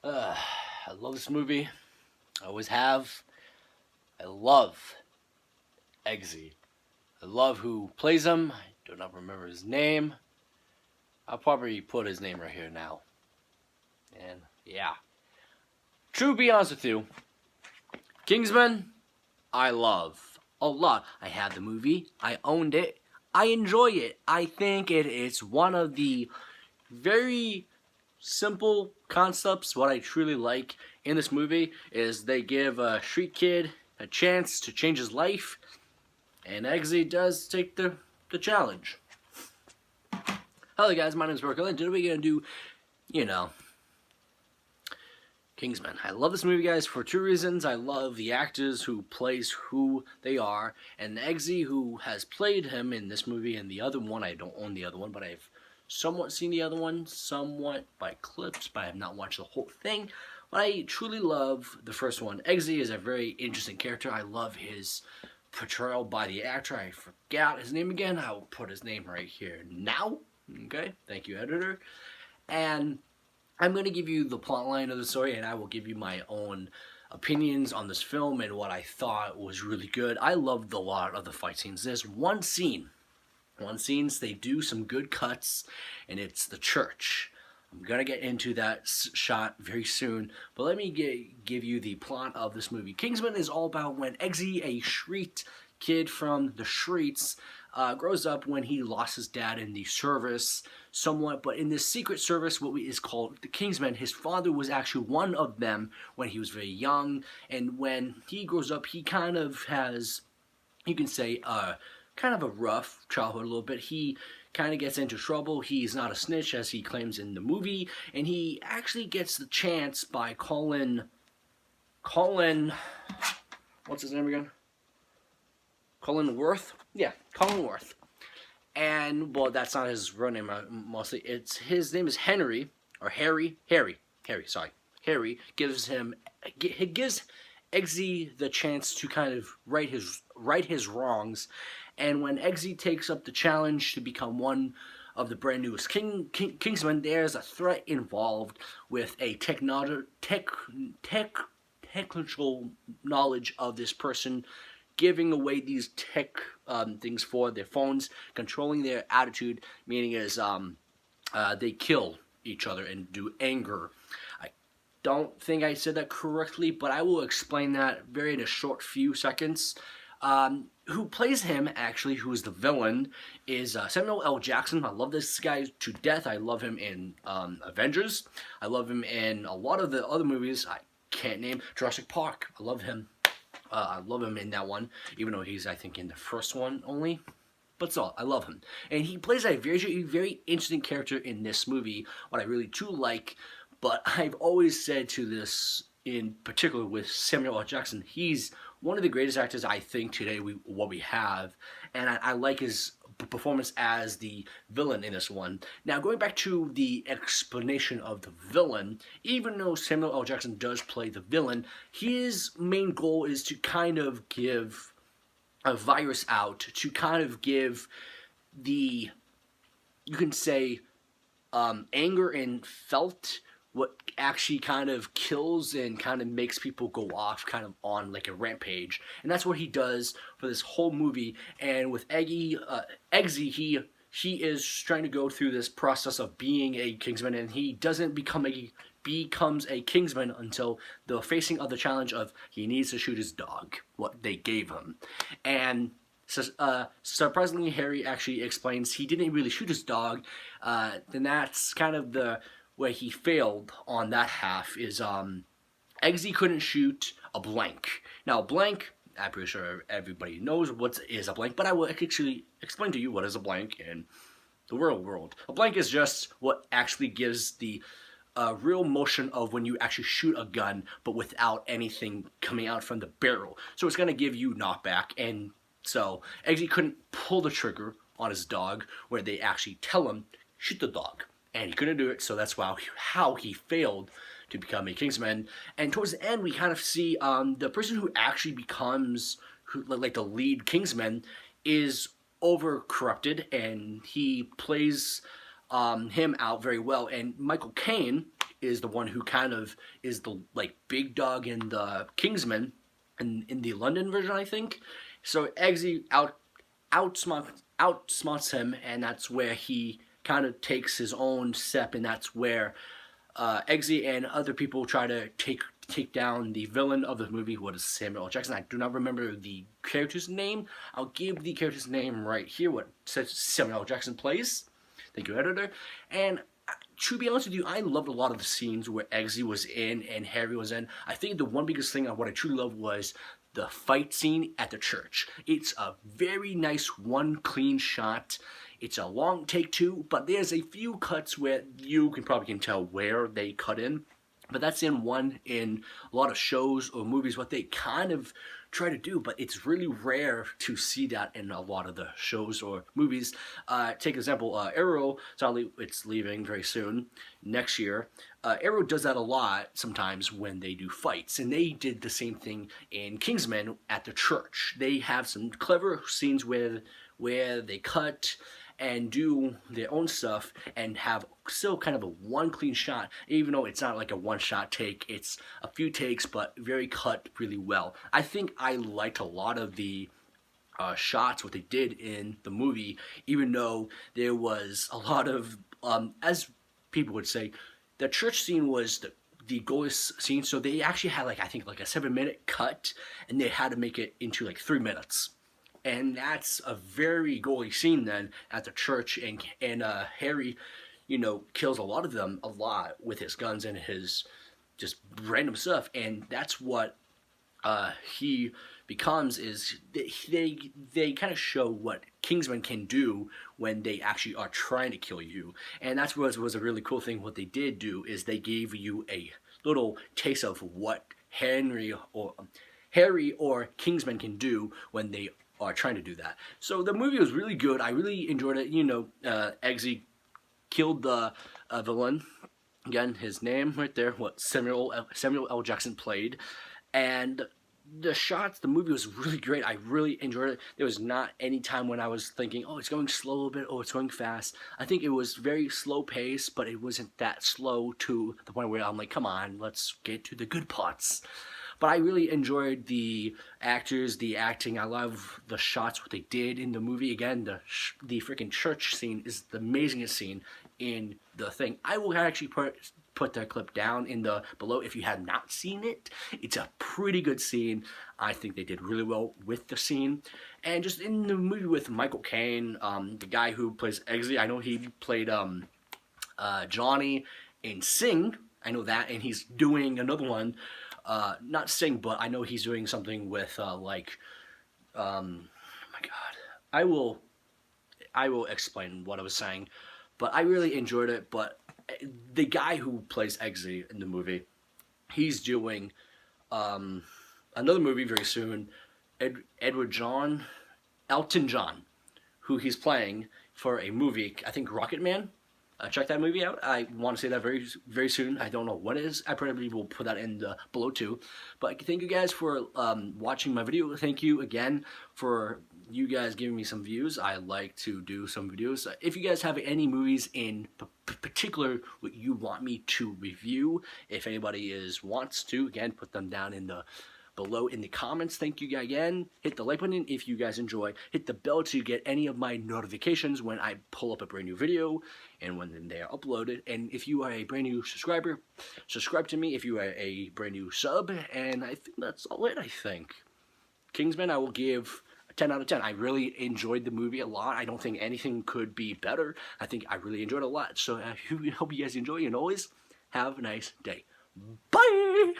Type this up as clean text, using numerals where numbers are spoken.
I love this movie. I always have. I love Eggsy. I love who plays him. I do not remember his name. I'll probably put his name right here now. And yeah. To be honest with you, Kingsman, I love a lot. I had the movie. I owned it. I enjoy it. I think it's one of the very simple concepts. What I truly like in this movie is they give a street kid a chance to change his life, and Eggsy does take the challenge. Hello guys, my name is Prokiller, and today we're going to do, Kingsman. I love this movie, guys, for two reasons. I love the actors who plays who they are, and Eggsy, who has played him in this movie and the other one. I don't own the other one, but I've somewhat seen the other one, somewhat by clips, but I have not watched the whole thing. But I truly love the first one. Eggsy is a very interesting character. I love his portrayal by the actor. I forgot his name again. I will put his name right here now. Okay, thank you, editor. And I'm going to give you the plot line of the story, and I will give you my own opinions on this film and what I thought was really good. I loved a lot of the fight scenes. There's one scene, they do some good cuts, and it's the church. I'm going to get into that shot very soon, but let me give you the plot of this movie. Kingsman is all about when Eggsy, a street kid from the streets, grows up when he lost his dad in the service somewhat, but in this secret service, what is called the Kingsmen, his father was actually one of them when he was very young, and when he grows up, he kind of has, you can say, kind of a rough childhood a little bit. He kind of gets into trouble. He's not a snitch, as he claims in the movie, and he actually gets the chance by Colin, what's his name again? Colin Worth? Yeah, Colin Worth. And, well, that's not his real name, mostly. His name is Henry, or Harry, sorry. Harry gives Eggsy the chance to kind of right his wrongs, and when Eggsy takes up the challenge to become one of the brand newest Kingsmen, there's a threat involved with a technical knowledge of this person giving away these tech things for their phones, controlling their attitude, meaning is they kill each other and do anger. I don't think I said that correctly, but I will explain that very in a short few seconds. Who plays him, actually, who is the villain, is Samuel L. Jackson. I love this guy to death. I love him in Avengers. I love him in a lot of the other movies I can't name. Jurassic Park. I love him. I love him in that one, even though he's, I think, in the first one only. But still, I love him. And he plays a very, very interesting character in this movie, what I really do like. But I've always said to this, in particular with Samuel L. Jackson, he's one of the greatest actors I think today what we have. And I like his performance as the villain in this one. Now, going back to the explanation of the villain, even though Samuel L. Jackson does play the villain, his main goal is to kind of give a virus out, to kind of give the, you can say, anger and felt what actually kind of kills and kind of makes people go off kind of on like a rampage. And that's what he does for this whole movie. And with Eggsy, he is trying to go through this process of being a Kingsman, and he doesn't becomes a Kingsman until the facing of the challenge of he needs to shoot his dog, what they gave him. And surprisingly, Harry actually explains he didn't really shoot his dog. Then that's kind of the where he failed on that half is Eggsy couldn't shoot a blank. Now, a blank, I'm pretty sure everybody knows what is a blank, but I will actually explain to you what is a blank in the real world. A blank is just what actually gives the real motion of when you actually shoot a gun, but without anything coming out from the barrel. So it's going to give you knockback, and so Eggsy couldn't pull the trigger on his dog where they actually tell him, shoot the dog. And he couldn't do it, so that's how he failed to become a Kingsman. And towards the end, we kind of see the person who actually becomes like the lead Kingsman is over-corrupted, and he plays him out very well. And Michael Caine is the one who kind of is the like big dog in the KingMens in the London version, I think. So Eggsy outsmarts him, and that's where he kind of takes his own step, and that's where Eggsy and other people try to take down the villain of the movie, what is Samuel L. Jackson. I do not remember the character's name. I'll give the character's name right here, what says Samuel L. Jackson plays. Thank you, editor. And to be honest with you, I loved a lot of the scenes where Eggsy was in and Harry was in. I think the one biggest thing of what I truly loved was the fight scene at the church. It's a very nice one clean shot. It's a long take too, but there's a few cuts where you can tell where they cut in. But that's in a lot of shows or movies, what they kind of try to do, but it's really rare to see that in a lot of the shows or movies. Take example, Arrow, sadly it's leaving very soon, next year. Arrow does that a lot sometimes when they do fights, and they did the same thing in KingMens at the church. They have some clever scenes where they cut and do their own stuff and have still kind of a one clean shot, even though it's not like a one shot take. It's a few takes, but very cut really well. I think I liked a lot of the shots, what they did in the movie, even though there was a lot of, as people would say, the church scene was the goaliest scene, so they actually had I think a 7-minute cut, and they had to make it into like 3 minutes. And that's a very gory scene then at the church, and Harry, kills a lot of them a lot with his guns and his just random stuff, and that's what he becomes. Is they kind of show what KingMens can do when they actually are trying to kill you, and that's what was a really cool thing. What they did do is they gave you a little taste of what Harry or KingMens can do when they are trying to do that. So the movie was really good. I really enjoyed it. Eggsy killed the villain. Again, his name right there, what Samuel L. Jackson played. And the shots, the movie was really great. I really enjoyed it. There was not any time when I was thinking, oh, it's going slow a little bit, oh, it's going fast. I think it was very slow paced, but it wasn't that slow to the point where I'm like, come on, let's get to the good parts. But I really enjoyed the actors, the acting. I love the shots, what they did in the movie. Again, the freaking church scene is the amazingest scene in the thing. I will actually put that clip down in the below if you have not seen it. It's a pretty good scene. I think they did really well with the scene. And just in the movie with Michael Caine, the guy who plays Eggsy, I know he played Johnny in Sing. I know that, and he's doing another one. Not Sing, but I know he's doing something with oh my god, I will explain what I was saying, but I really enjoyed it. But the guy who plays Eggsy in the movie, he's doing another movie very soon. Elton John, who he's playing for a movie, I think Rocket Man. Check that movie out. I want to say that very, very soon. I don't know when it is. I probably will put that in the below too. But thank you guys for watching my video. Thank you again for you guys giving me some views. I like to do some videos. If you guys have any movies in particular what you want me to review, if anybody wants to, again, put them down in the below in the comments. Thank you again. Hit the like button if you guys enjoy. Hit the bell to get any of my notifications when I pull up a brand new video and when they are uploaded. And if you are a brand new subscriber, subscribe to me if you are a brand new sub. And I think that's all it, I think. KingMens, I will give a 10 out of 10. I really enjoyed the movie a lot. I don't think anything could be better. I think I really enjoyed it a lot. So I hope you guys enjoy, and always have a nice day. Bye!